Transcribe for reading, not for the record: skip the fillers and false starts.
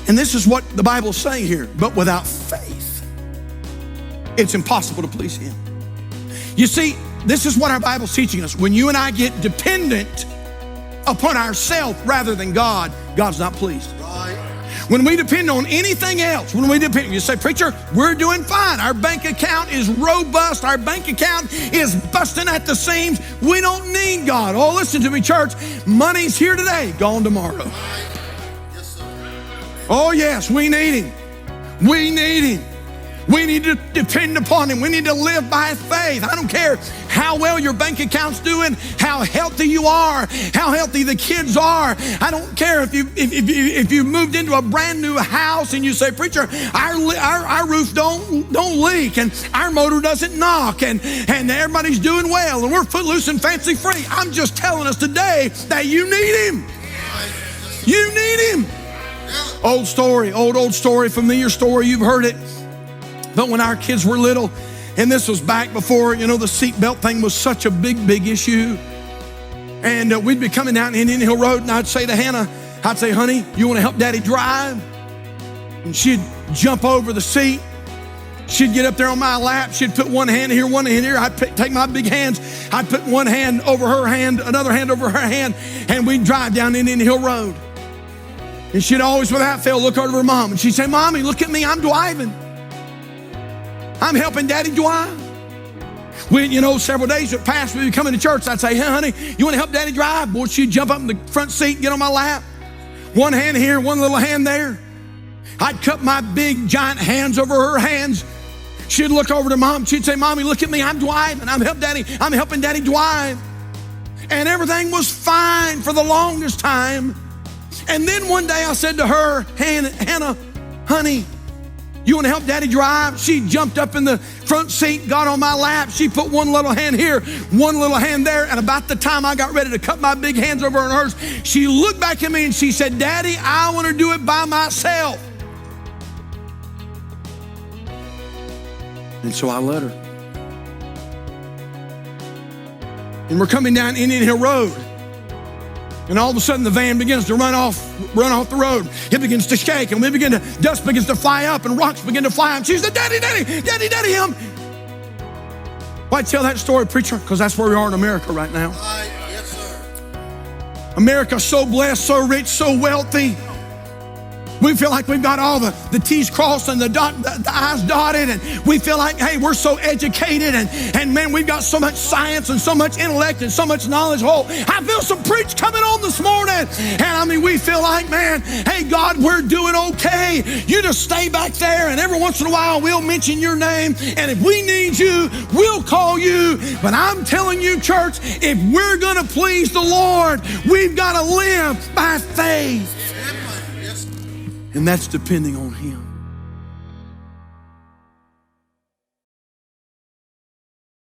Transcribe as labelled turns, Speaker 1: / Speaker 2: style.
Speaker 1: And this is what the Bible's saying here. But without faith, it's impossible to please him. You see, this is what our Bible's teaching us. When you and I get dependent upon ourselves rather than God, God's not pleased. When we depend on anything else, you say, preacher, we're doing fine. Our bank account is robust. Our bank account is busting at the seams. We don't need God. Oh, listen to me, church. Money's here today, gone tomorrow. Oh, yes, we need him. We need him. We need to depend upon him. We need to live by faith. I don't care how well your bank account's doing, how healthy you are, how healthy the kids are. I don't care if you moved into a brand new house and you say, preacher, our roof don't leak and our motor doesn't knock and everybody's doing well and we're footloose and fancy free. I'm just telling us today that you need him. You need him. Old story, old story, familiar story. You've heard it. But when our kids were little, and this was back before, the seatbelt thing was such a big issue. And we'd be coming down Indian Hill Road, and I'd say to Hannah, honey, you want to help Daddy drive? And she'd jump over the seat. She'd get up there on my lap. She'd put one hand here, one hand here. I'd take my big hands. I'd put one hand over her hand, another hand over her hand, and we'd drive down Indian Hill Road. And she'd always, without fail, look over to her mom, and she'd say, Mommy, look at me, I'm driving. I'm helping Daddy drive. Several days would pass, we'd be coming to church. I'd say, hey, honey, you want to help Daddy drive? Boy, she'd jump up in the front seat and get on my lap. One hand here, one little hand there. I'd cup my big, giant hands over her hands. She'd look over to Mom. She'd say, Mommy, look at me. I'm driving. I'm helping Daddy drive. And everything was fine for the longest time. And then one day I said to her, Hannah, honey, you want to help Daddy drive? She jumped up in the front seat, got on my lap. She put one little hand here, one little hand there. And about the time I got ready to cut my big hands over on hers, she looked back at me and she said, Daddy, I want to do it by myself. And so I let her. And we're coming down Indian Hill Road. And all of a sudden the van begins to run off the road. It begins to shake and dust begins to fly up and rocks begin to fly up. She said, Daddy, him. Why tell that story, preacher? Because that's where we are in America right now.
Speaker 2: Yes, sir.
Speaker 1: America's so blessed, so rich, so wealthy. We feel like we've got all the T's crossed and the I's dotted, and we feel like, hey, we're so educated, and man, we've got so much science and so much intellect and so much knowledge. Oh, I feel some preach coming on this morning, and we feel like, man, hey, God, we're doing okay. You just stay back there, and every once in a while we'll mention your name, and if we need you, we'll call you. But I'm telling you, church, if we're gonna please the Lord, we've got to live by faith. And that's depending on him.